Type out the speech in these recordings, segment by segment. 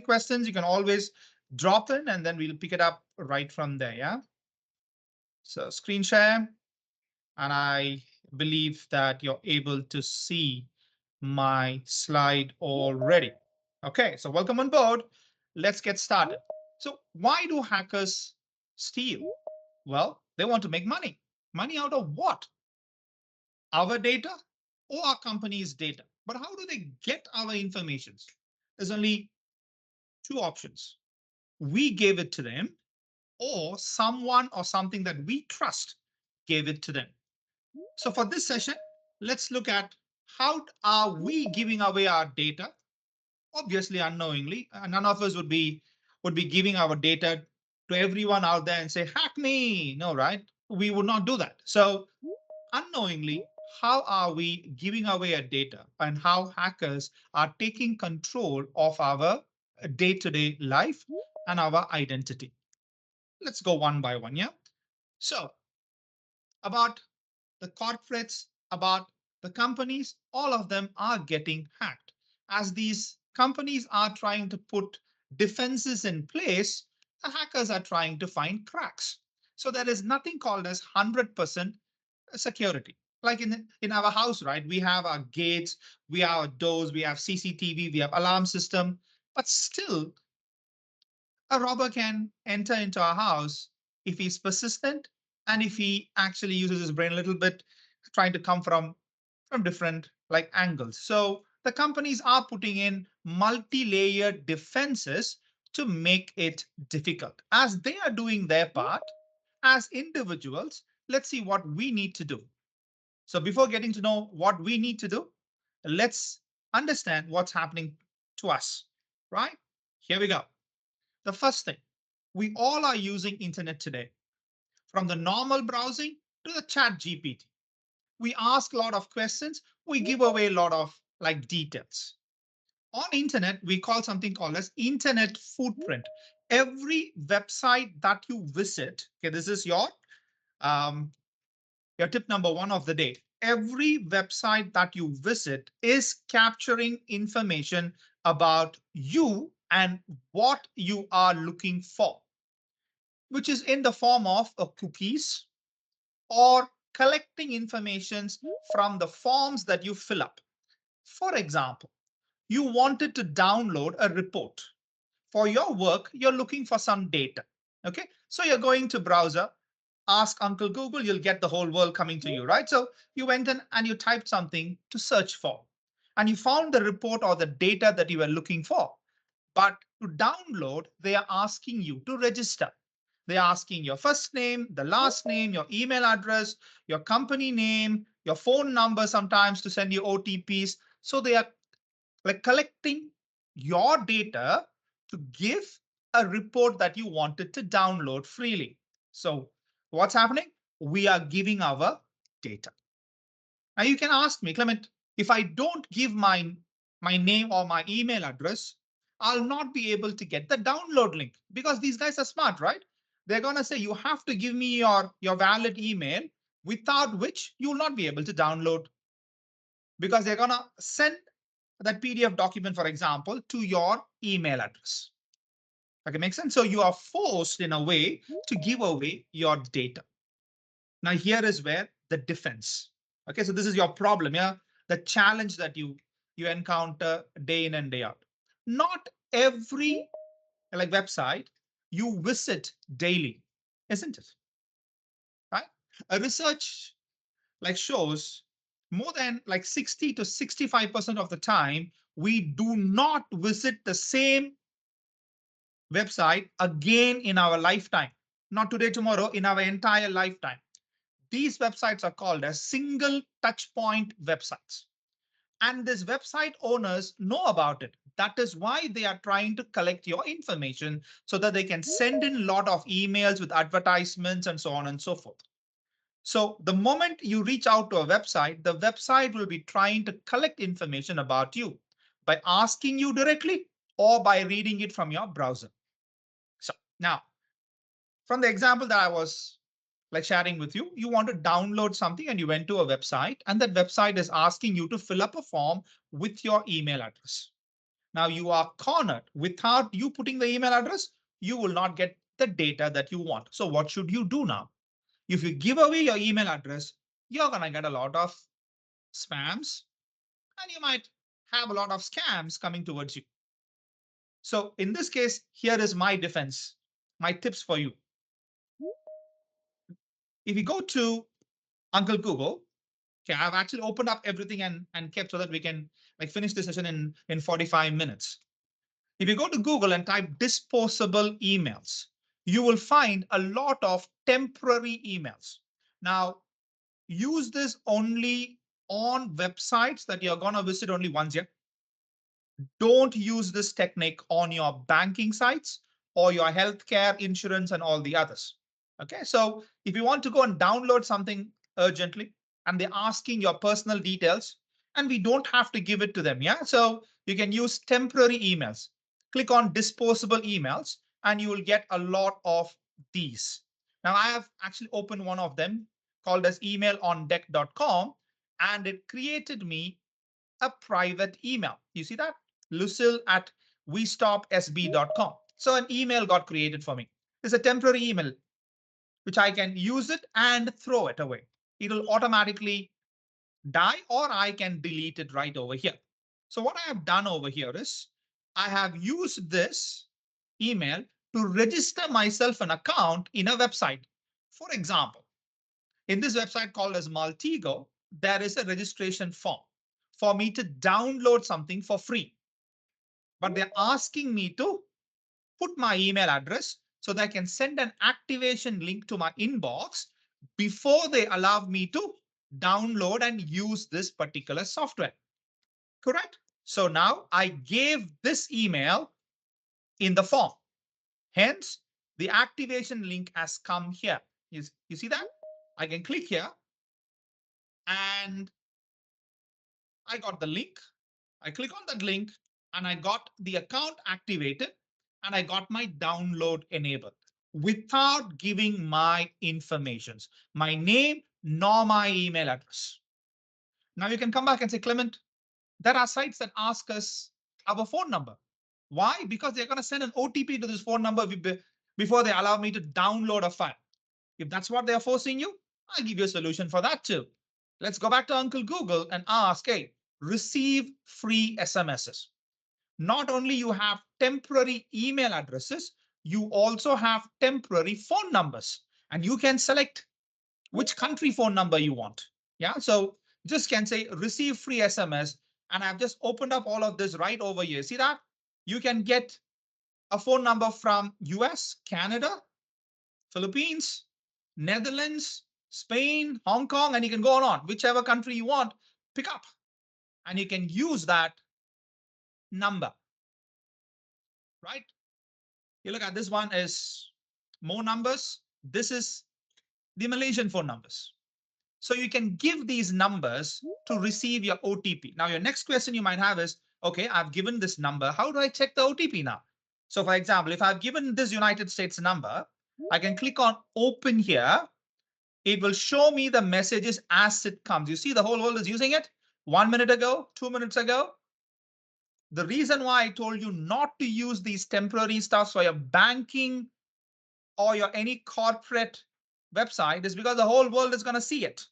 questions, you can always drop in and then we'll pick it up right from there. Yeah. So screen share, and I believe that you're able to see my slide already. Okay, so welcome on board. Let's get started. So why do hackers steal? Well, they want to make money. Money out of what? Our data or our company's data? But how do they get our information? There's only two options. We gave it to them, or someone or something that we trust gave it to them. So for this session, let's look at how are we giving away our data? Obviously, unknowingly, none of us would be giving our data to everyone out there and say, hack me. No, right? We would not do that. So unknowingly, how are we giving away our data and how hackers are taking control of our day-to-day life and our identity? Let's go one by one. Yeah. So about the corporates, about the companies, all of them are getting hacked. As these companies are trying to put defenses in place, the hackers are trying to find cracks. So there is nothing called as 100% security. Like in our house, right? We have our gates, we have our doors, we have CCTV, we have alarm system, but still a robber can enter into our house if he's persistent and if he actually uses his brain a little bit, trying to come from different like angles. So the companies are putting in multi-layered defenses to make it difficult. As they are doing their part, as individuals, let's see what we need to do. So before getting to know what we need to do, let's understand what's happening to us, right? Here we go. The first thing, we all are using internet today, from the normal browsing to the chat GPT. We ask a lot of questions. We give away a lot of like details. On internet, we call something called as internet footprint. Every website that you visit, okay, this is your tip number one of the day. Every website that you visit is capturing information about you and what you are looking for, which is in the form of cookies or collecting informations from the forms that you fill up. For example, you wanted to download a report. For your work, you're looking for some data. Okay, so you're going to browser, ask Uncle Google, you'll get the whole world coming to you, right? So you went in and you typed something to search for, and you found the report or the data that you were looking for. But to download, they are asking you to register. They're asking your first name, the last name, your email address, your company name, your phone number sometimes to send you OTPs. So they are like collecting your data to give a report that you wanted to download freely. So what's happening? We are giving our data. Now you can ask me, Clement, if I don't give my name or my email address, I'll not be able to get the download link, because these guys are smart, right? They're going to say you have to give me your valid email, without which you will not be able to download, because they're going to send that PDF document, for example, to your email address. Okay, makes sense? So you are forced in a way to give away your data. Now here is where the defense. Okay, so this is your problem, yeah? The challenge that you encounter day in and day out. Not every like website you visit daily, isn't it? Right? A research like shows more than like 60 to 65% of the time, we do not visit the same website again in our lifetime. Not today, tomorrow, in our entire lifetime. These websites are called as single touch point websites. And these website owners know about it. That is why they are trying to collect your information so that they can send in a lot of emails with advertisements and so on and so forth. So the moment you reach out to a website, the website will be trying to collect information about you by asking you directly or by reading it from your browser. So now, from the example that I was like sharing with you, you want to download something and you went to a website, and that website is asking you to fill up a form with your email address. Now you are cornered. Without you putting the email address, you will not get the data that you want. So what should you do now? If you give away your email address, you're going to get a lot of spams and you might have a lot of scams coming towards you. So in this case, here is my defense, my tips for you. If you go to Uncle Google, okay, I've actually opened up everything and kept so that we can like finish the session in 45 minutes. If you go to Google and type disposable emails, you will find a lot of temporary emails. Now, use this only on websites that you're going to visit only once a year. Don't use this technique on your banking sites or your healthcare, insurance, and all the others. Okay, so if you want to go and download something urgently and they're asking your personal details, and we don't have to give it to them, yeah? So you can use temporary emails. Click on disposable emails and you will get a lot of these. Now I have actually opened one of them called as emailondeck.com and it created me a private email. You see that? Lucille at westopsb.com. So an email got created for me. It's a temporary email, which I can use it and throw it away. It'll automatically die or I can delete it right over here. So what I have done over here is I have used this email to register myself an account in a website. For example, in this website called as Maltego, there is a registration form for me to download something for free. But they're asking me to put my email address so that I can send an activation link to my inbox before they allow me to download and use this particular software. Correct? So now I gave this email in the form. Hence, the activation link has come here. You see that? I can click here and I got the link. I click on that link and I got the account activated and I got my download enabled without giving my informations, my name, nor my email address. Now you can come back and say, Clement, there are sites that ask us our phone number. Why? Because they're going to send an OTP to this phone number before they allow me to download a file. If that's what they're forcing you, I'll give you a solution for that too. Let's go back to Uncle Google and ask, hey, receive free SMSs. Not only you have temporary email addresses, you also have temporary phone numbers and you can select which country phone number you want. Yeah, so just can say receive free SMS and I've just opened up all of this right over here. See that? You can get a phone number from US, Canada, Philippines, Netherlands, Spain, Hong Kong, and you can go on, whichever country you want, pick up and you can use that number, right? You look at this one is more numbers. This is the Malaysian phone numbers. So you can give these numbers to receive your OTP. Now, your next question you might have is, okay, I've given this number. How do I check the OTP now? So for example, if I've given this United States number, I can click on open here. It will show me the messages as it comes. You see the whole world is using it 1 minute ago, 2 minutes ago. The reason why I told you not to use these temporary stuff for your banking or your any corporate website is because the whole world is going to see it.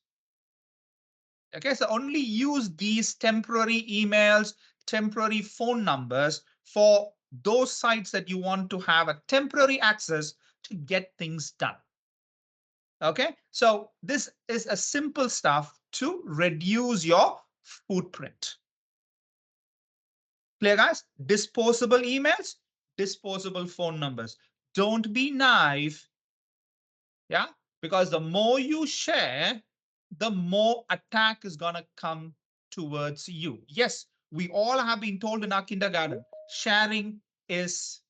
Okay, so only use these temporary emails, temporary phone numbers for those sites that you want to have a temporary access to get things done. Okay, so this is a simple stuff to reduce your footprint. Clear, guys? Disposable emails, disposable phone numbers. Don't be naive. Yeah, because the more you share, the more attack is going to come towards you. Yes, we all have been told in our kindergarten, sharing is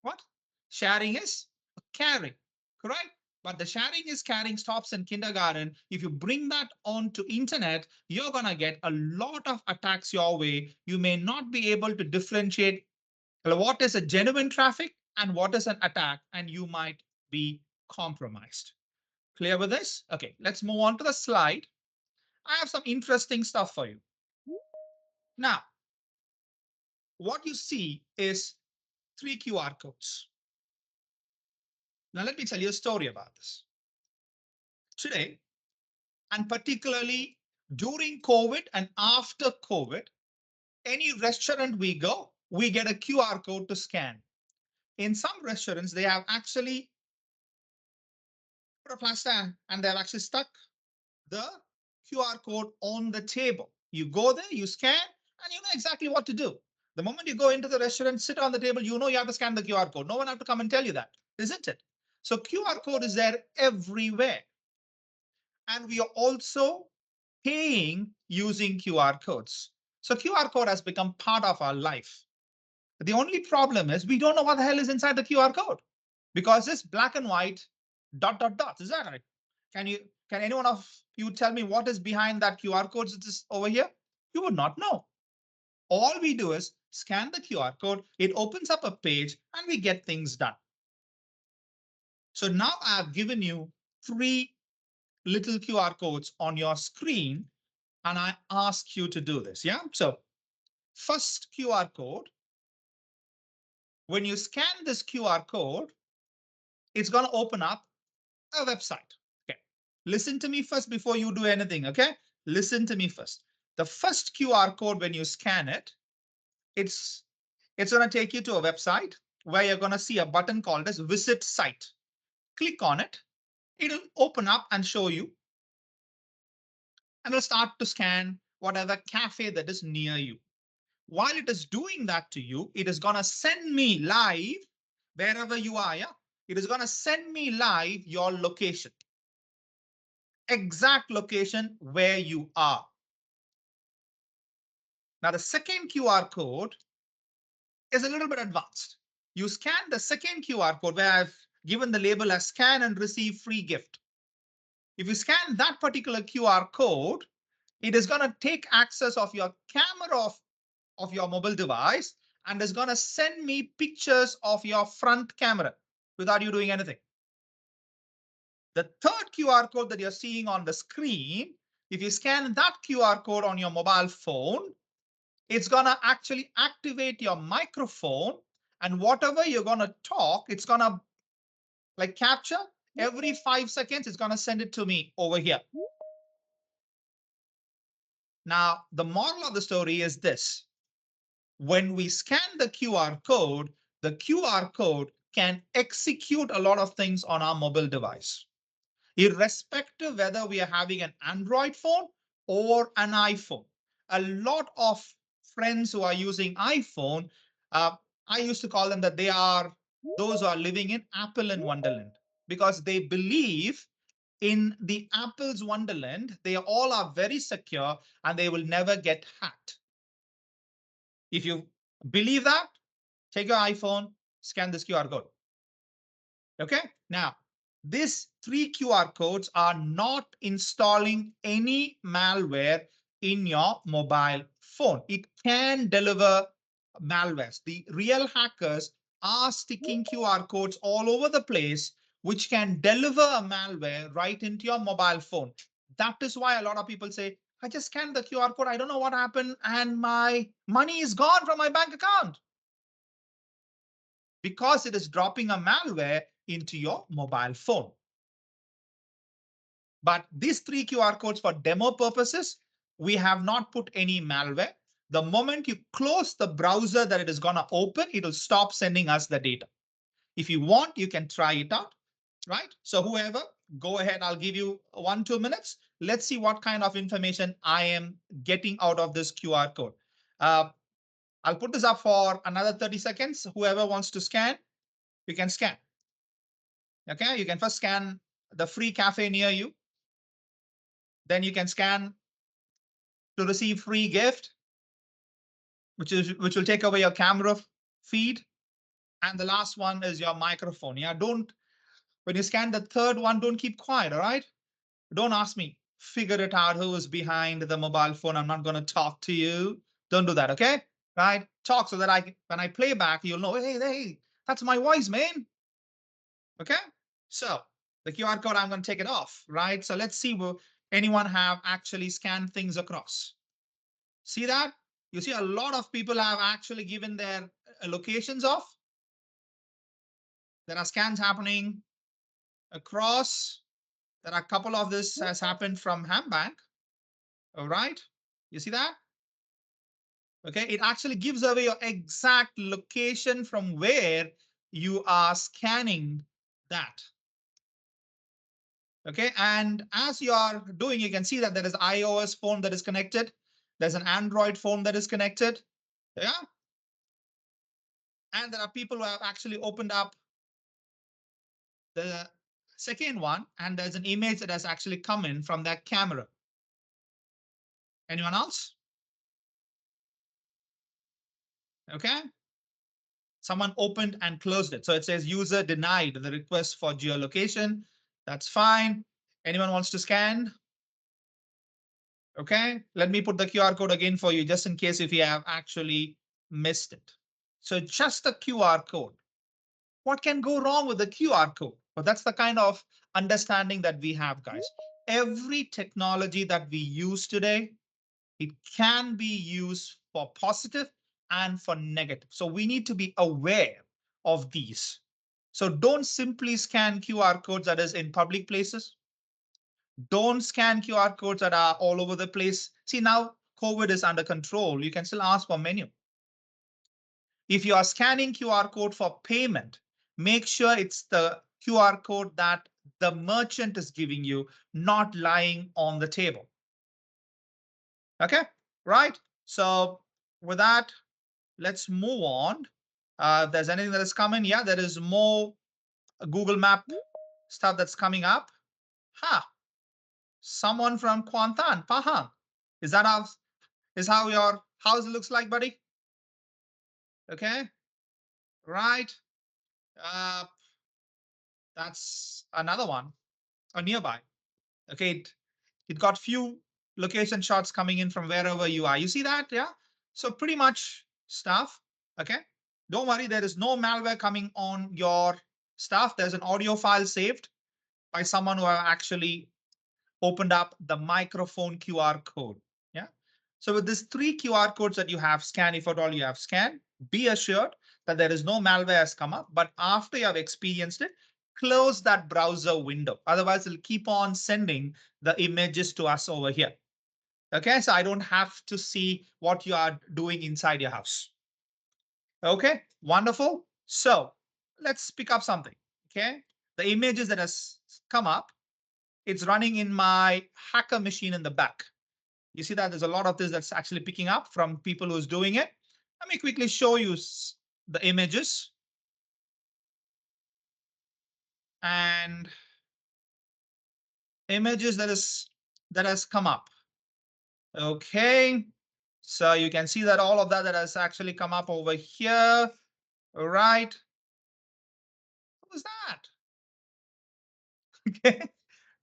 what? Sharing is caring, correct? But the sharing is caring stops in kindergarten. If you bring that onto internet, you're going to get a lot of attacks your way. You may not be able to differentiate what is a genuine traffic and what is an attack, and you might be compromised. Clear with this? Okay, let's move on to the slide. I have some interesting stuff for you. Now, what you see is 3 QR codes. Now, let me tell you a story about this. Today, and particularly during COVID and after COVID, any restaurant we go, we get a QR code to scan. In some restaurants, they have actually put a plaster and they've actually stuck the QR code on the table. You go there, you scan, and you know exactly what to do. The moment you go into the restaurant, sit on the table, you know you have to scan the QR code. No one have to come and tell you that, isn't it? So QR code is there everywhere. And we are also paying using QR codes. So QR code has become part of our life. The only problem is we don't know what the hell is inside the QR code because it's black and white dot dot dots. Is that right? Can anyone of you tell me what is behind that QR code that is over here? You would not know. All we do is scan the QR code, it opens up a page, and we get things done. So now I've given you 3 little QR codes on your screen, and I ask you to do this. Yeah. So first QR code, when you scan this QR code, it's going to open up a website. Okay. Listen to me first before you do anything. Okay. Listen to me first. The first QR code, when you scan it, it's going to take you to a website where you're going to see a button called as visit site. Click on it. It'll open up and show you. And it'll start to scan whatever cafe that is near you. While it is doing that to you, it is going to send me live wherever you are. Yeah. It is going to send me live your location. Exact location where you are. Now, the second QR code is a little bit advanced. You scan the second QR code where I've given the label as scan and receive free gift. If you scan that particular QR code, it is going to take access of your camera of your mobile device and is going to send me pictures of your front camera without you doing anything. The third QR code that you're seeing on the screen, if you scan that QR code on your mobile phone, it's going to actually activate your microphone, and whatever you're going to talk, it's going to like capture every 5 seconds. It's going to send it to me over here. Now, the moral of the story is this. When we scan the QR code can execute a lot of things on our mobile device, irrespective whether we are having an Android phone or an iPhone. A lot of friends who are using iPhone, I used to call them that they are those who are living in Apple in Wonderland, because they believe in the Apple's Wonderland. They all are very secure and they will never get hacked. If you believe that, take your iPhone, scan this QR code. Okay. Now, these 3 QR codes are not installing any malware in your mobile phone. It can deliver malwares. The real hackers are sticking QR codes all over the place, which can deliver a malware right into your mobile phone. That is why a lot of people say, I just scanned the QR code, I don't know what happened, and my money is gone from my bank account. Because it is dropping a malware into your mobile phone. But these 3 QR codes, for demo purposes, we have not put any malware. The moment you close the browser that it is going to open, it will stop sending us the data. If you want, you can try it out, right? So whoever, go ahead, I'll give you 1-2 minutes. Let's see what kind of information I am getting out of this QR code. I'll put this up for another 30 seconds. Whoever wants to scan, you can scan. Okay, you can first scan the free cafe near you. Then you can scan to receive free gift, which will take away your camera feed. And the last one is your microphone. Yeah, when you scan the third one, don't keep quiet. All right. Don't ask me. Figure it out who is behind the mobile phone. I'm not going to talk to you. Don't do that. Okay. Right. Talk so that when I play back, you'll know, hey, that's my voice, man. Okay. So the QR code, I'm going to take it off. Right. So let's see, will anyone have actually scanned things across? See that? You see, a lot of people have actually given their locations off. There are scans happening across. There are a couple of this has happened from AmBank. All right. You see that? Okay. It actually gives away your exact location from where you are scanning that. Okay. And as you are doing, you can see that there is iOS phone that is connected. There's an Android phone that is connected. Yeah. And there are people who have actually opened up the second one, and there's an image that has actually come in from that camera. Anyone else? Okay. Someone opened and closed it. So it says user denied the request for geolocation. That's fine. Anyone wants to scan? Okay. Let me put the QR code again for you, just in case if you have actually missed it. So just the QR code. What can go wrong with the QR code? But that's the kind of understanding that we have, guys. Every technology that we use today, it can be used for positive and for negative. So we need to be aware of these. So don't simply scan QR codes that is in public places. Don't scan QR codes that are all over the place. See, now COVID is under control. You can still ask for menu. If you are scanning QR code for payment, make sure it's the QR code that the merchant is giving you, not lying on the table. Okay, right? So with that, let's move on. If there's anything that is coming, yeah, there is more Google Map stuff that's coming up. Someone from Kuantan, Pahang. Is that how your house looks like, buddy? Okay, right. Uh, that's another one, or nearby. Okay, it got few location shots coming in from wherever you are. You see that? Yeah. So pretty much stuff. Okay. Don't worry, there is no malware coming on your stuff. There's an audio file saved by someone who have actually opened up the microphone QR code. Yeah. So with these three QR codes that you have scanned, if at all you have scanned, be assured that there is no malware has come up. But after you have experienced it, close that browser window. Otherwise, it'll keep on sending the images to us over here. Okay, so I don't have to see what you are doing inside your house. Okay, wonderful. So let's pick up something. Okay, the images that has come up, it's running in my hacker machine in the back. You see that there's a lot of this that's actually picking up from people who's doing it. Let me quickly show you the images. And images that has come up. Okay, so you can see that all of that has actually come up over here. All right. What was that? Okay,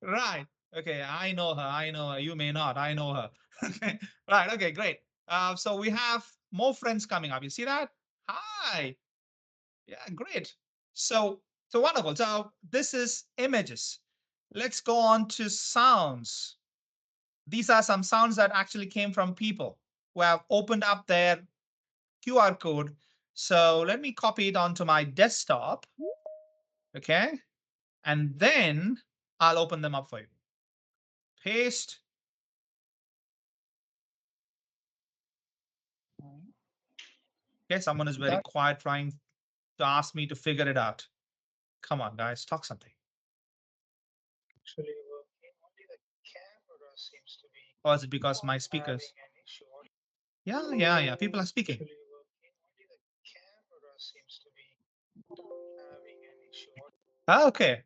right. Okay, I know her. I know her. You may not. I know her. Okay, right. Okay, great. So we have more friends coming up. You see that? Hi. Yeah, great. So wonderful. So this is images. Let's go on to sounds. These are some sounds that actually came from people who have opened up their QR code. So let me copy it onto my desktop. Okay. And then I'll open them up for you. Paste. Okay. Someone is very quiet trying to ask me to figure it out. Come on, guys, talk something. Actually, only the camera seems to be. Or is it because my speakers? Yeah. People are speaking. Only the camera seems to be having an issue. Okay.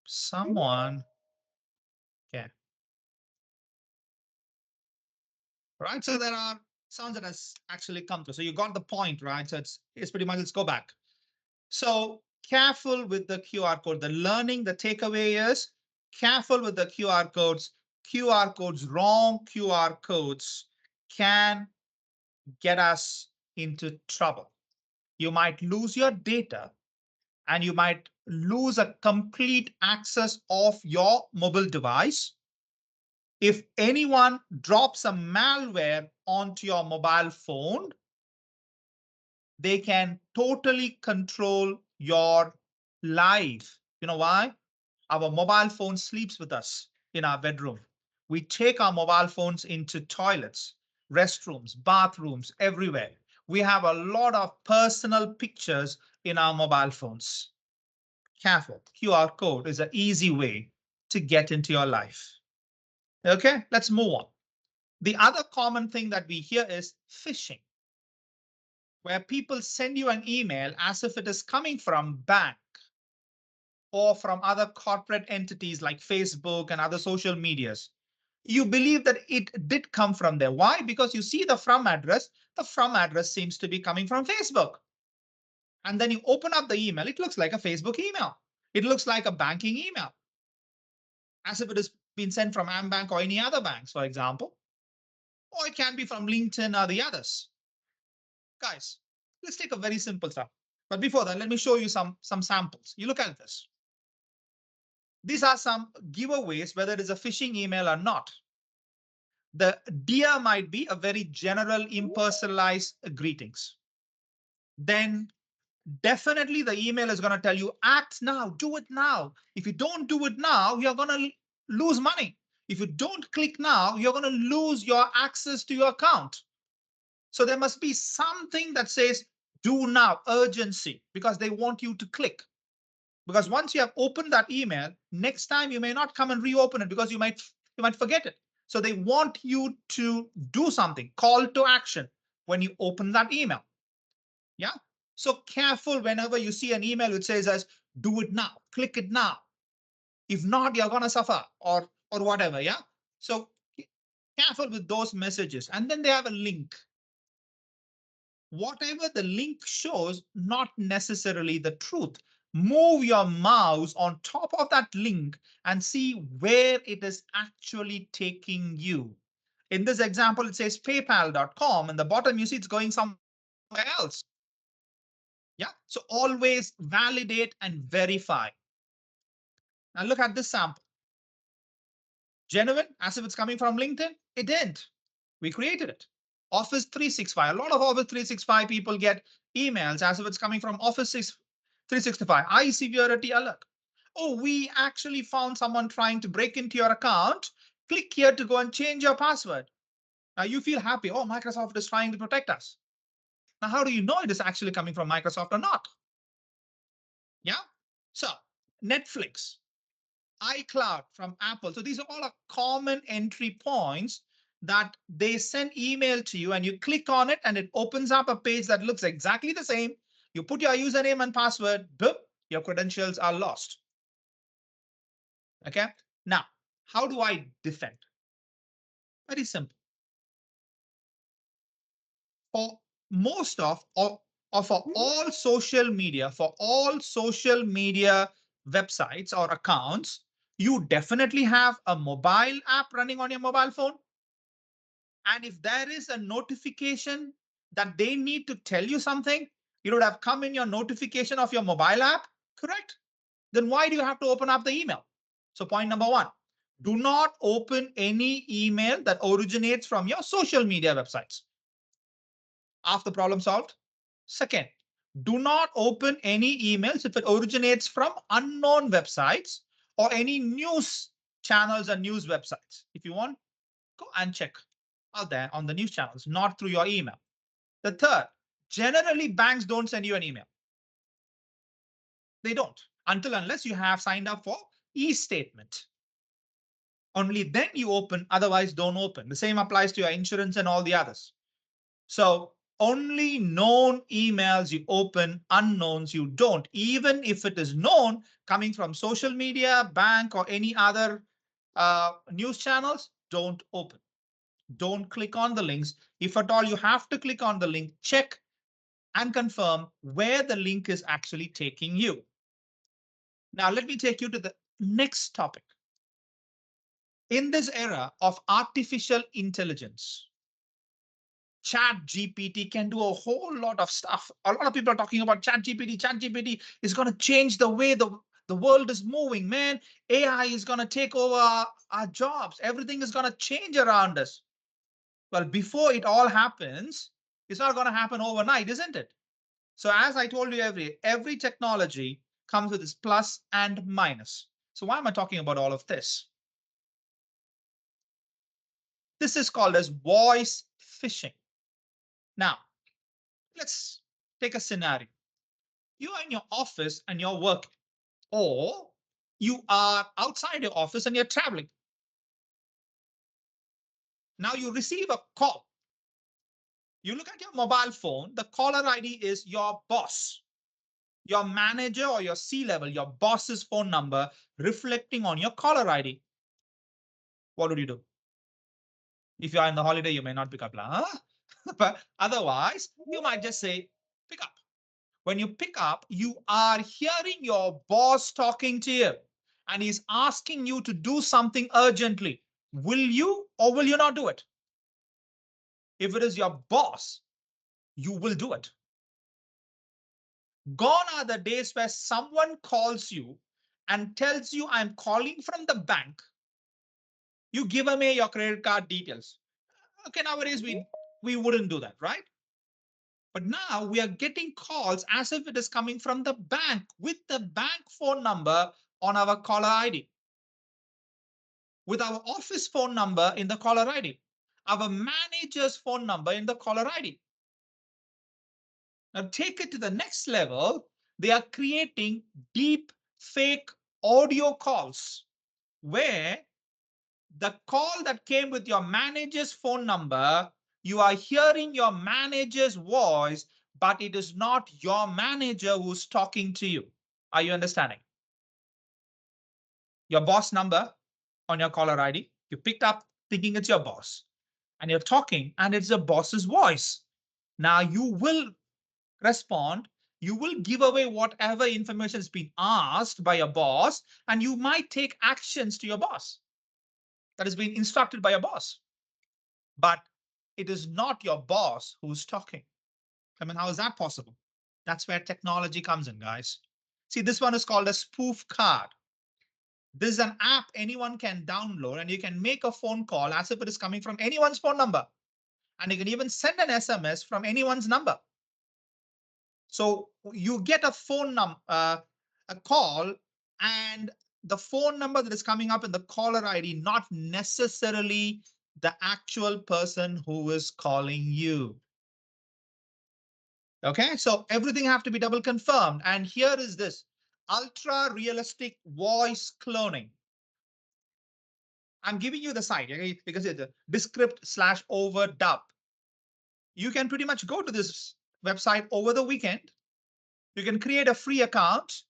Someone. Yeah. Right. So there are sounds that has actually come through. So you got the point, right? So it's pretty much, let's go back. So careful with the QR code. The learning, the takeaway is careful with the QR codes. QR codes, wrong QR codes can get us into trouble. You might lose your data and you might lose a complete access of your mobile device if anyone drops a malware onto your mobile phone, they can totally control your life. You know why? Our mobile phone sleeps with us in our bedroom. We take our mobile phones into toilets, restrooms, bathrooms, everywhere. We have a lot of personal pictures in our mobile phones. Careful. QR code is an easy way to get into your life. Okay, let's move on. The other common thing that we hear is phishing, where people send you an email as if it is coming from bank or from other corporate entities like Facebook and other social medias. You believe that it did come from there. Why? Because you see the from address. The from address seems to be coming from Facebook. And then you open up the email. It looks like a Facebook email. It looks like a banking email, as if it has been sent from AmBank or any other banks, for example. Or it can be from LinkedIn or the others. Guys, let's take a very simple stuff. But before that, let me show you some samples. You look at this. These are some giveaways, whether it is a phishing email or not. The dear might be a very general, impersonalized greetings. Then definitely the email is going to tell you, act now, do it now. If you don't do it now, you're going to lose money. If you don't click now, you're going to lose your access to your account. So there must be something that says, do now, urgency, because they want you to click. Because once you have opened that email, next time you may not come and reopen it because you might forget it. So they want you to do something, call to action when you open that email. Yeah. So careful whenever you see an email which says as do it now, click it now. If not, you're gonna suffer or whatever. Yeah. So careful with those messages. And then they have a link. Whatever the link shows, not necessarily the truth. Move your mouse on top of that link and see where it is actually taking you. In this example, it says paypal.com, and the bottom you see it's going somewhere else. Yeah, so always validate and verify. Now look at this sample. Genuine, as if it's coming from LinkedIn. It didn't. We created it. Office 365. A lot of Office 365 people get emails as if it's coming from Office 365. iSecurity alert. Oh, we actually found someone trying to break into your account. Click here to go and change your password. Now you feel happy. Oh, Microsoft is trying to protect us. Now, how do you know it is actually coming from Microsoft or not? Yeah. So Netflix, iCloud from Apple. So these are all common entry points that they send email to you and you click on it and it opens up a page that looks exactly the same. You put your username and password, boom, your credentials are lost. Okay. Now, how do I defend? Very simple. For most of, or for all social media, websites or accounts, you definitely have a mobile app running on your mobile phone. And if there is a notification that they need to tell you something, it would have come in your notification of your mobile app, correct? Then why do you have to open up the email? So point number one, do not open any email that originates from your social media websites. Half the problem solved. Second, do not open any emails if it originates from unknown websites or any news channels and news websites. If you want, go and check out there on the news channels, not through your email. The third, generally banks don't send you an email. They don't, until unless you have signed up for e-statement. Only then you open, otherwise don't open. The same applies to your insurance and all the others. So only known emails you open, unknowns you don't. Even if it is known coming from social media, bank, or any other news channels, don't open. Don't click on the links. If at all you have to click on the link, check and confirm where the link is actually taking you. Now, let me take you to the next topic. In this era of artificial intelligence, Chat GPT can do a whole lot of stuff. A lot of people are talking about Chat GPT. Chat GPT is going to change the way the world is moving, man. AI is going to take over our jobs. Everything is going to change around us. Well, before it all happens, it's not going to happen overnight, isn't it? So as I told you, every technology comes with its plus and minus. So why am I talking about all of this? This is called as voice phishing. Now, let's take a scenario. You are in your office and you're working, or you are outside your office and you're traveling. Now you receive a call. You look at your mobile phone, the caller ID is your boss, your manager or your C level, your boss's phone number reflecting on your caller ID. What would you do? If you are in the holiday, you may not pick up, huh? But otherwise, you might just say, pick up. When you pick up, you are hearing your boss talking to you and he's asking you to do something urgently. Will you or will you not do it? If it is your boss, you will do it. Gone are the days where someone calls you and tells you, I'm calling from the bank. You give away your credit card details. Okay, nowadays we wouldn't do that, right? But now we are getting calls as if it is coming from the bank with the bank phone number on our caller ID, with our office phone number in the caller ID, our manager's phone number in the caller ID. Now take it to the next level. They are creating deep fake audio calls where the call that came with your manager's phone number, you are hearing your manager's voice, but it is not your manager who's talking to you. Are you understanding? Your boss number on your caller ID, you picked up thinking it's your boss, and you're talking, and it's the boss's voice. Now you will respond. You will give away whatever information has been asked by your boss, and you might take actions to your boss that has been instructed by your boss. But it is not your boss who's talking. I mean, how is that possible? That's where technology comes in, guys. See, this one is called a spoof card. This is an app anyone can download, and you can make a phone call as if it is coming from anyone's phone number. And you can even send an SMS from anyone's number. So you get a a call, and the phone number that is coming up in the caller ID, not necessarily the actual person who is calling you. Okay, so everything have to be double confirmed. And here is this ultra realistic voice cloning. I'm giving you the site, okay, because it's a Descript/overdub. You can pretty much go to this website over the weekend. You can create a free account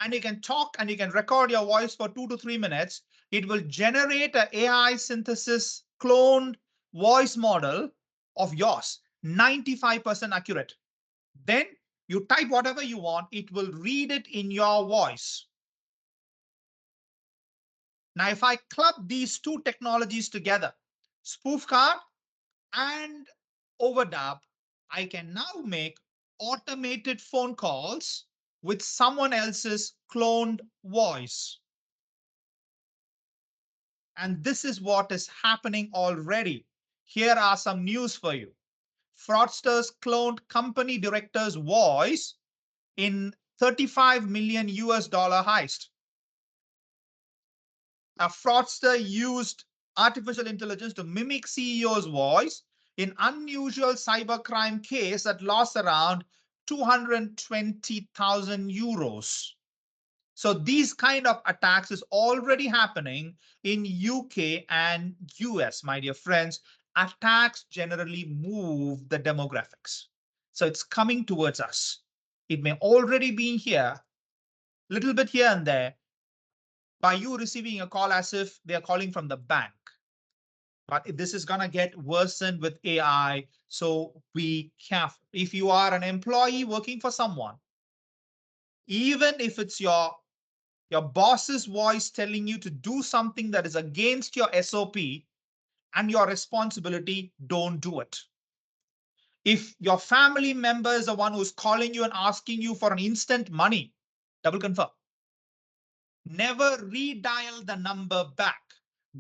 and you can talk and you can record your voice for 2 to 3 minutes. It will generate an AI synthesis cloned voice model of yours, 95% accurate. Then you type whatever you want, it will read it in your voice. Now, if I club these two technologies together, spoof card and overdub, I can now make automated phone calls with someone else's cloned voice. And this is what is happening already. Here are some news for you. Fraudsters cloned company director's voice in 35 million US dollar heist. A fraudster used artificial intelligence to mimic CEO's voice in unusual cybercrime case that lost around 220,000 euros. So these kind of attacks is already happening in UK and US, my dear friends. Attacks generally move the demographics. So it's coming towards us. It may already be here, little bit here and there, by you receiving a call as if they are calling from the bank. But this is going to get worsened with AI. So be careful. If you are an employee working for someone, even if it's your boss's voice telling you to do something that is against your SOP and your responsibility, don't do it. If your family member is the one who's calling you and asking you for an instant money, double confirm. Never redial the number back.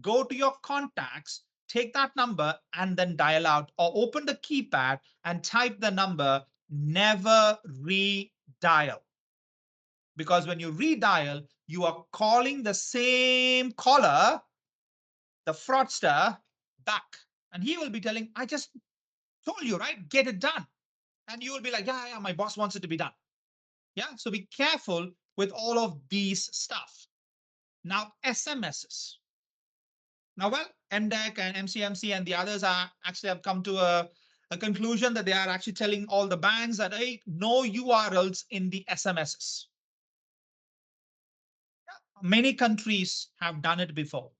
Go to your contacts, take that number and then dial out, or open the keypad and type the number, never redial. Because when you redial, you are calling the same caller, the fraudster, back. And he will be telling, I just told you, right? Get it done. And you will be like, yeah, my boss wants it to be done. Yeah. So be careful with all of these stuff. Now, SMSs. Now, well, MDEC and MCMC and the others are actually have come to a conclusion that they are actually telling all the banks that, hey, no URLs in the SMSs. Many countries have done it before.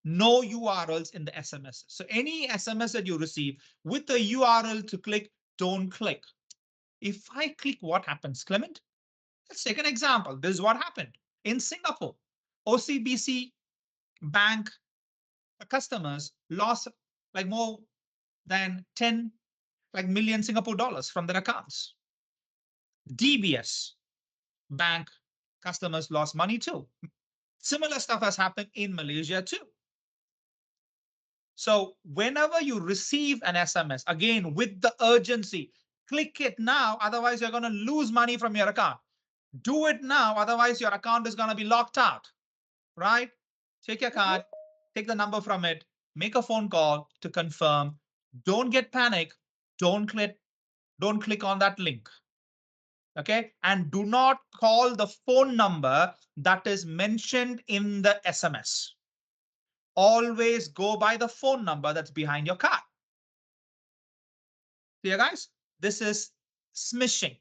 No URLs in the SMS. So any SMS that you receive with the URL to click, don't click. If I click, what happens, Clement? Let's take an example. This is what happened in Singapore. OCBC bank customers lost like more than 10 million Singapore dollars from their accounts. DBS bank customers lost money too. Similar stuff has happened in Malaysia too. So whenever you receive an SMS, again, with the urgency, click it now. Otherwise, you're going to lose money from your account. Do it now. Otherwise, your account is going to be locked out, right? Take your card, take the number from it, make a phone call to confirm. Don't get panic. Don't click on that link. Okay. And do not call the phone number that is mentioned in the SMS. Always go by the phone number that's behind your card. See, guys, this is smishing.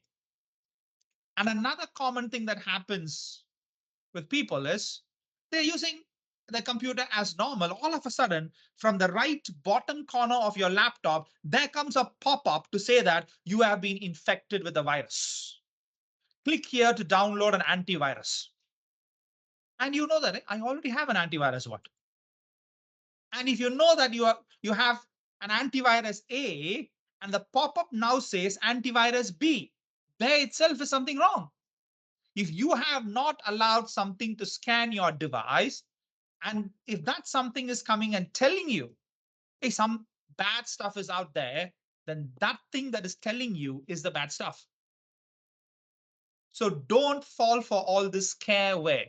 And another common thing that happens with people is they're using the computer as normal. All of a sudden, from the right bottom corner of your laptop, there comes a pop-up to say that you have been infected with a virus. Click here to download an antivirus. And you know that I already have an antivirus. What? And if you know that you have an antivirus A and the pop-up now says antivirus B, there itself is something wrong. If you have not allowed something to scan your device, and if that something is coming and telling you, hey, some bad stuff is out there, then that thing that is telling you is the bad stuff. So don't fall for all this scareware.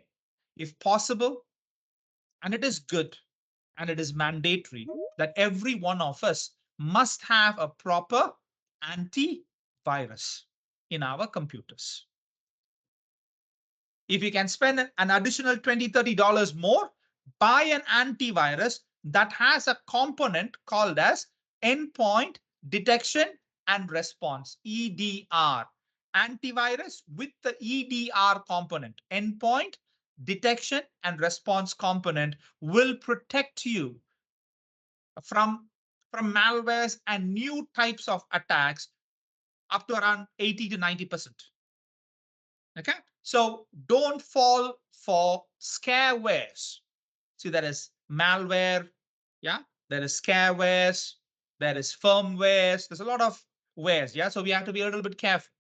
If possible, and it is good, and it is mandatory that every one of us must have a proper antivirus in our computers. If you can spend an additional $20, $30 more, buy an antivirus that has a component called as endpoint detection and response, EDR. Antivirus with the EDR component, endpoint detection and response component, will protect you from malwares and new types of attacks up to around 80 to 90%. Okay, so don't fall for scarewares. See, there is malware, yeah, there is scarewares, there is firmwares, there's a lot of wares, yeah, so we have to be a little bit careful.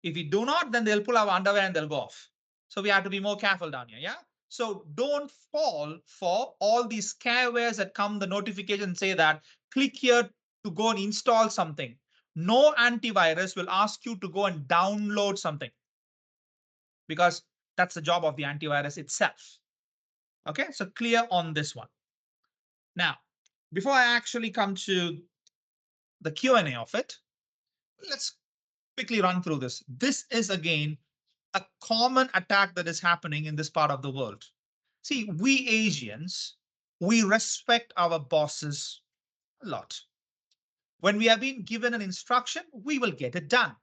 If we do not, then they'll pull our underwear and they'll go off. So we have to be more careful down here, yeah? So don't fall for all these scarewares that come, the notification say that click here to go and install something. No antivirus will ask you to go and download something, because that's the job of the antivirus itself. Okay, so clear on this one. Now, before I actually come to the Q&A of it, let's quickly run through this. This is, again, a common attack that is happening in this part of the world. See, we Asians, we respect our bosses a lot. When we have been given an instruction, we will get it done.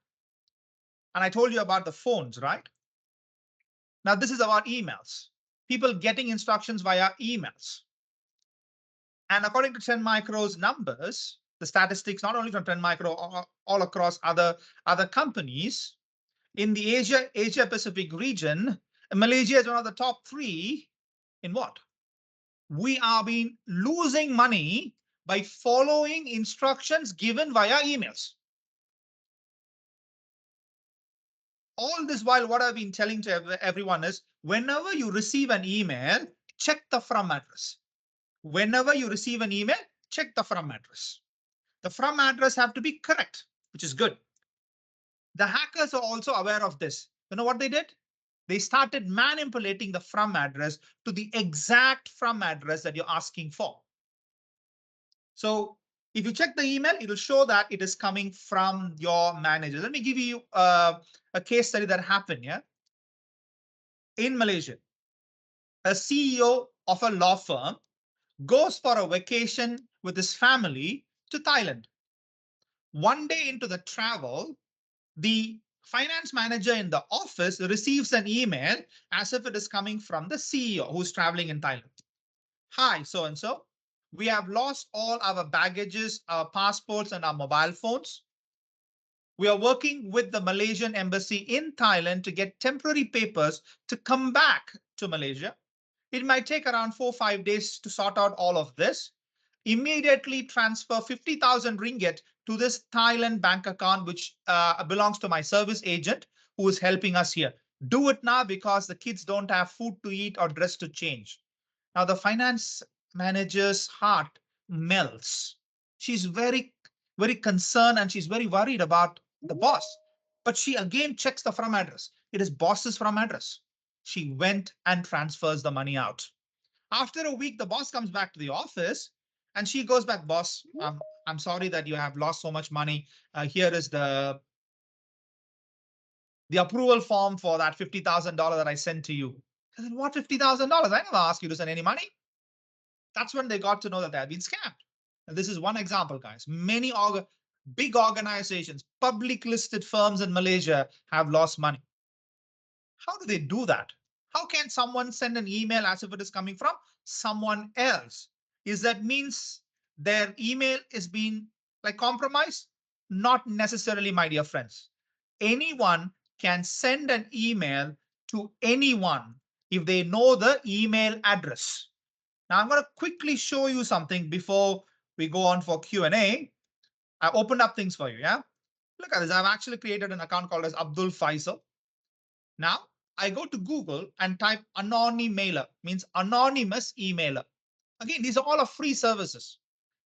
And I told you about the phones, right? Now, this is about emails. People getting instructions via emails. And according to Trend Micro's numbers, the statistics, not only from Trend Micro, all across other companies, in the Asia Pacific region, Malaysia is one of the top 3 in what? We are been losing money by following instructions given via emails. All this while, what I've been telling to everyone is, whenever you receive an email, check the from address. Whenever you receive an email, check the from address. The from address have to be correct, which is good. The hackers are also aware of this. You know what they did? They started manipulating the from address to the exact from address that you're asking for. So if you check the email, it will show that it is coming from your manager. Let me give you a case study that happened. Yeah, in Malaysia, a CEO of a law firm goes for a vacation with his family to Thailand. One day into the travel, the finance manager in the office receives an email as if it is coming from the CEO who's traveling in Thailand. Hi, so and so. We have lost all our baggages, our passports, and our mobile phones. We are working with the Malaysian embassy in Thailand to get temporary papers to come back to Malaysia. It might take around 4 or 5 days to sort out all of this. Immediately transfer 50,000 ringgit to this Thailand bank account, which belongs to my service agent who is helping us here. Do it now because the kids don't have food to eat or dress to change. Now, the finance manager's heart melts. She's very, very concerned and she's very worried about the boss. But she again checks the from address. It is boss's from address. She went and transfers the money out. After a week, the boss comes back to the office and she goes back, boss, I'm sorry that you have lost so much money. Here is the approval form for that $50,000 that I sent to you. I said, what $50,000? I never asked you to send any money. That's when they got to know that they had been scammed. And this is one example, guys. Many big organizations, public listed firms in Malaysia have lost money. How do they do that? How can someone send an email as if it is coming from someone else? Is that means their email is being like compromised? Not necessarily, my dear friends. Anyone can send an email to anyone if they know the email address. Now I'm going to quickly show you something before we go on for Q&A. I opened up things for you. Yeah. Look at this. I've actually created an account called as Abdul Faisal. Now I go to Google and type anonymailer, means anonymous emailer. Again, these are all of free services.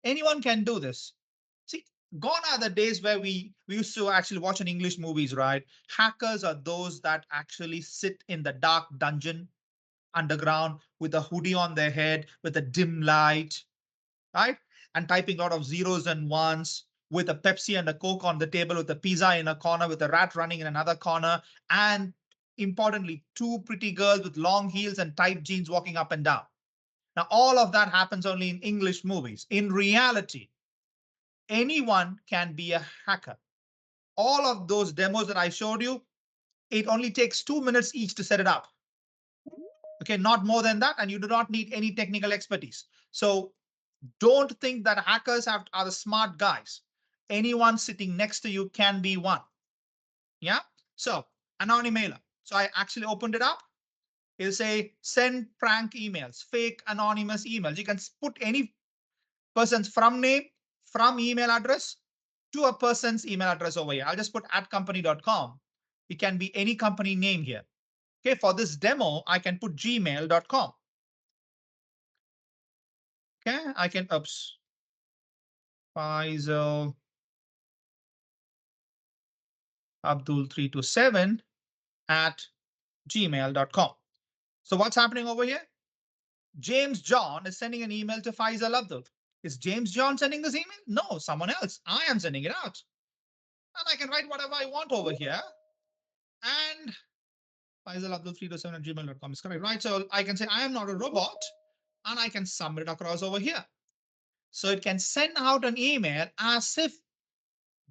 Anyone can do this. See, gone are the days where we used to actually watch in English movies, right? Hackers are those that actually sit in the dark dungeon underground with a hoodie on their head, with a dim light, right? And typing a lot of zeros and ones with a Pepsi and a Coke on the table, with a pizza in a corner, with a rat running in another corner, and importantly, two pretty girls with long heels and tight jeans walking up and down. Now, all of that happens only in English movies. In reality, anyone can be a hacker. All of those demos that I showed you, it only takes 2 minutes each to set it up. Okay, not more than that, and you do not need any technical expertise. So don't think that hackers are the smart guys. Anyone sitting next to you can be one. Yeah. So anonymailer. So I actually opened it up. It'll say send prank emails, fake anonymous emails. You can put any person's from name, from email address to a person's email address over here. I'll just put @company.com. It can be any company name here. Okay, for this demo, I can put gmail.com. Okay, I can, Faisal Abdul327 at gmail.com. So what's happening over here? James John is sending an email to Faisal Abdul. Is James John sending this email? No, someone else. I am sending it out. And I can write whatever I want over here. And Faisal Abdul327 at gmail.com is correct, right? So I can say I am not a robot, and I can submit it across over here. So it can send out an email as if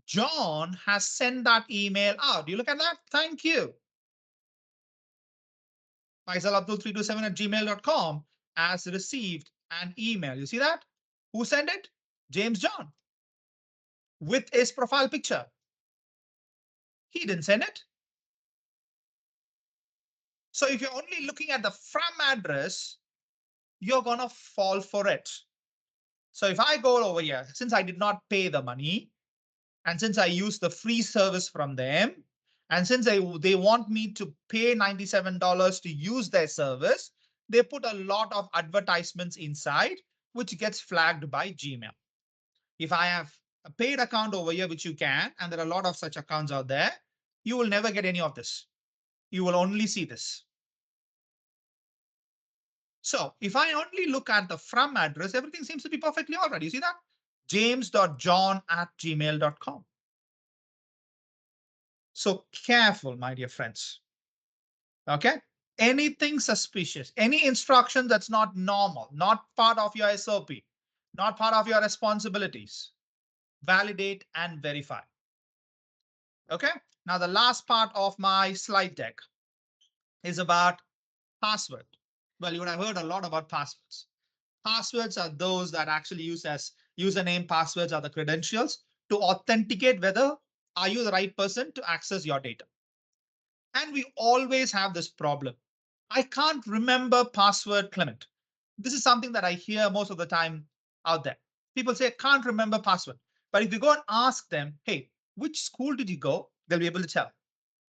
John has sent that email out. You look at that? Thank you. Faisal Abdul327 at gmail.com has received an email. You see that? Who sent it? James John with his profile picture. He didn't send it. So if you're only looking at the from address, you're going to fall for it. So if I go over here, since I did not pay the money, and since I use the free service from them, and since they want me to pay $97 to use their service, they put a lot of advertisements inside which gets flagged by Gmail. If I have a paid account over here, which you can, and there are a lot of such accounts out there, you will never get any of this. You will only see this. So if I only look at the from address, everything seems to be perfectly all right. You see that? james.john@gmail.com. So careful, my dear friends. Okay. Anything suspicious, any instruction that's not normal, not part of your SOP, not part of your responsibilities, validate and verify. Okay. Now, the last part of my slide deck is about password. Well, you would have heard a lot about passwords. Passwords are those that actually use as username. Passwords are the credentials to authenticate whether are you the right person to access your data. And we always have this problem. I can't remember password, Clement. This is something that I hear most of the time out there. People say, I can't remember password. But if you go and ask them, hey, which school did you go? They'll be able to tell.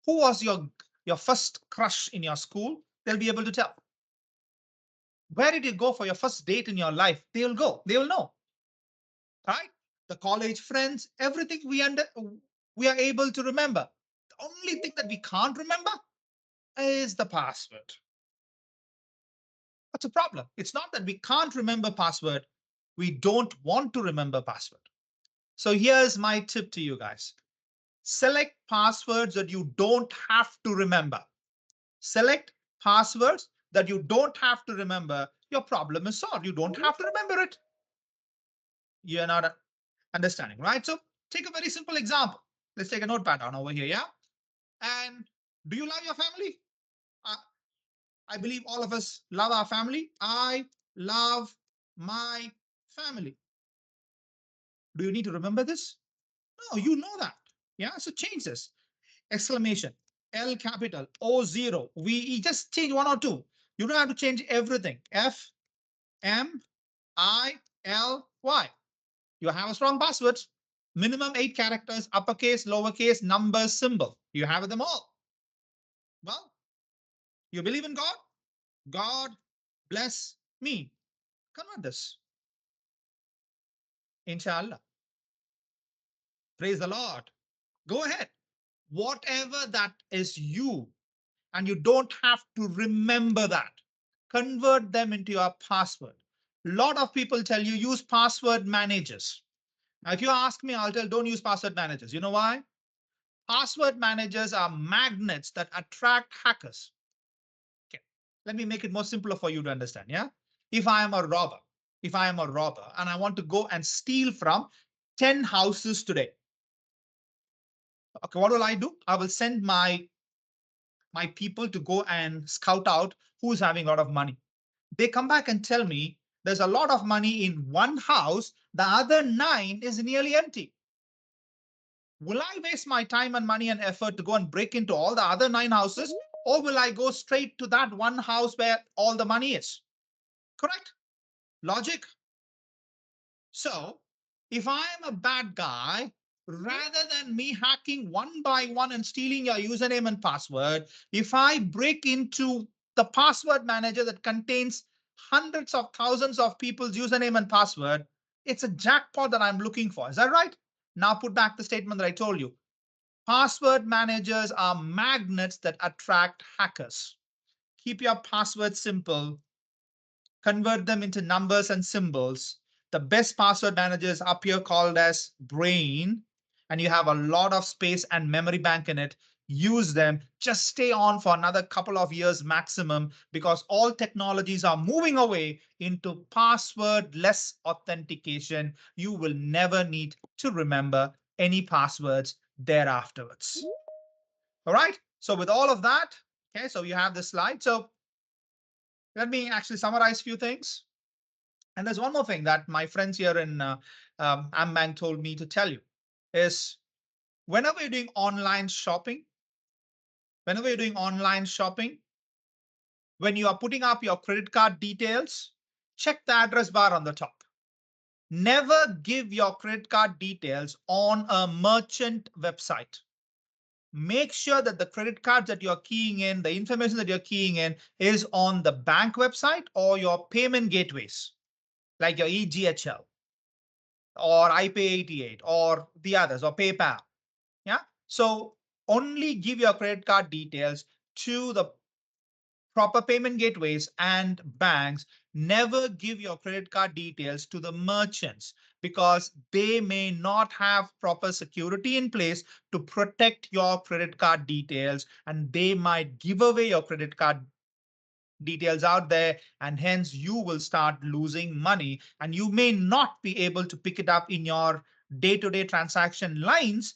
Who was your first crush in your school? They'll be able to tell. Where did you go for your first date in your life? They'll know, right? The college friends, everything we are able to remember. The only thing that we can't remember is the password. That's a problem. It's not that we can't remember password. We don't want to remember password. So here's my tip to you guys. Select passwords that you don't have to remember. Select passwords that you don't have to remember. Your problem is solved. You don't have to remember it. You're not understanding, right? So take a very simple example. Let's take a notepad down over here, yeah? And do you love your family? I believe all of us love our family. I love my family. Do you need to remember this? No, you know that. Yeah, so change this. Exclamation, L capital, O0, VE, just change one or two. You don't have to change everything. F, M, I, L, Y. You have a strong password. Minimum 8 characters, uppercase, lowercase, numbers, symbol. You have them all. Well, you believe in God? God bless me. Convert this. Inshallah. Praise the Lord. Go ahead. Whatever that is you, and you don't have to remember that. Convert them into your password. A lot of people tell you use password managers. Now, if you ask me, I'll tell don't use password managers. You know why? Password managers are magnets that attract hackers. Okay. Let me make it more simpler for you to understand. Yeah. If I am a robber, and I want to go and steal from 10 houses today. Okay, what will I do? I will send my people to go and scout out who's having a lot of money. They come back and tell me there's a lot of money in one house, the other 9 is nearly empty. Will I waste my time and money and effort to go and break into all the other 9 houses, or will I go straight to that one house where all the money is? Correct? Logic. So if I am a bad guy, rather than me hacking one by one and stealing your username and password, if I break into the password manager that contains hundreds of thousands of people's username and password, it's a jackpot that I'm looking for. Is that right? Now put back the statement that I told you. Password managers are magnets that attract hackers. Keep your password simple. Convert them into numbers and symbols. The best password managers up here called as Brain, and you have a lot of space and memory bank in it. Use them. Just stay on for another couple of years maximum, because all technologies are moving away into password-less authentication. You will never need to remember any passwords thereafterwards. All right. So with all of that, okay, so you have this slide. So let me actually summarize a few things. And there's one more thing that my friends here in AmBank told me to tell you is whenever you're doing online shopping, when you are putting up your credit card details, check the address bar on the top. Never give your credit card details on a merchant website. Make sure that the credit cards that you're keying in, the information that you're keying in is on the bank website or your payment gateways. like your EGHL or IP88 or the others or PayPal. Yeah. So only give your credit card details to the proper payment gateways and banks. Never give your credit card details to the merchants because they may not have proper security in place to protect your credit card details, and they might give away your credit card details out there, and hence you will start losing money, and you may not be able to pick it up in your day-to-day transaction lines,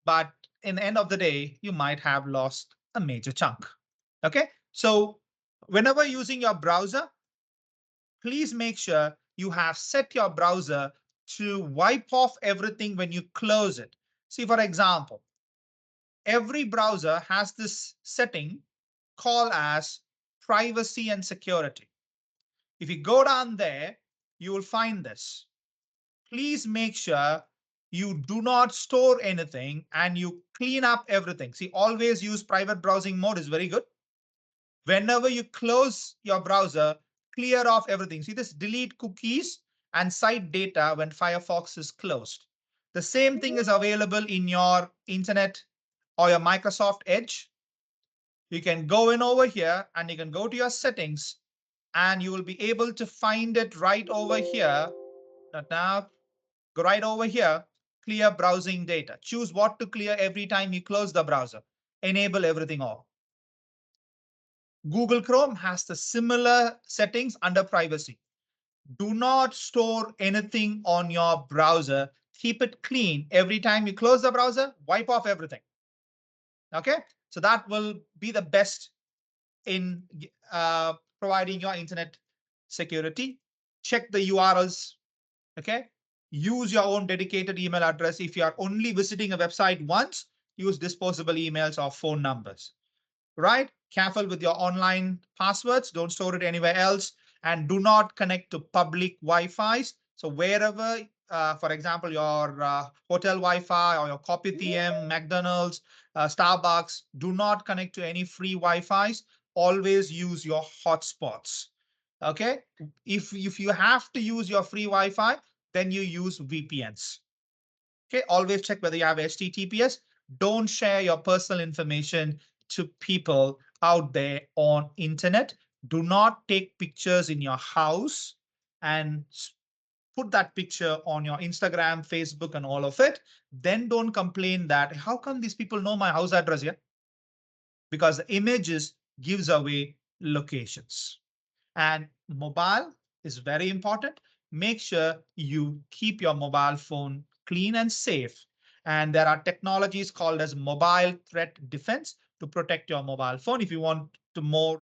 but in the end of the day, you might have lost a major chunk. Okay, so whenever using your browser, please make sure you have set your browser to wipe off everything when you close it. See, for example, every browser has this setting called as privacy and security. If you go down there, you will find this. Please make sure you do not store anything and you clean up everything. See, always use private browsing mode is very good. Whenever you close your browser, clear off everything. See this, delete cookies and site data when Firefox is closed. The same thing is available in your internet or your Microsoft Edge. You can go in over here and you can go to your settings and you will be able to find it right over here. Now, go right over here, clear browsing data. Choose what to clear every time you close the browser. Enable everything all. Google Chrome has the similar settings under privacy. Do not store anything on your browser. Keep it clean. Every time you close the browser, wipe off everything. Okay, so that will be the best in providing your internet security. Check the URLs. Okay, use your own dedicated email address. If you are only visiting a website once, use disposable emails or phone numbers. Right? Careful with your online passwords. Don't store it anywhere else. And do not connect to public Wi-Fi's. So wherever, for example, your hotel Wi-Fi or your Copy PM, McDonald's, Starbucks, do not connect to any free Wi-Fi's. Always use your hotspots. Okay. If you have to use your free Wi-Fi, then you use VPNs. Okay, always check whether you have HTTPS. Don't share your personal information to people out there on internet. Do not take pictures in your house and put that picture on your Instagram, Facebook, and all of it. Then don't complain that how come these people know my house address here? Because the images gives away locations. And mobile is very important. Make sure you keep your mobile phone clean and safe. And there are technologies called as mobile threat defense to protect your mobile phone. If you want to more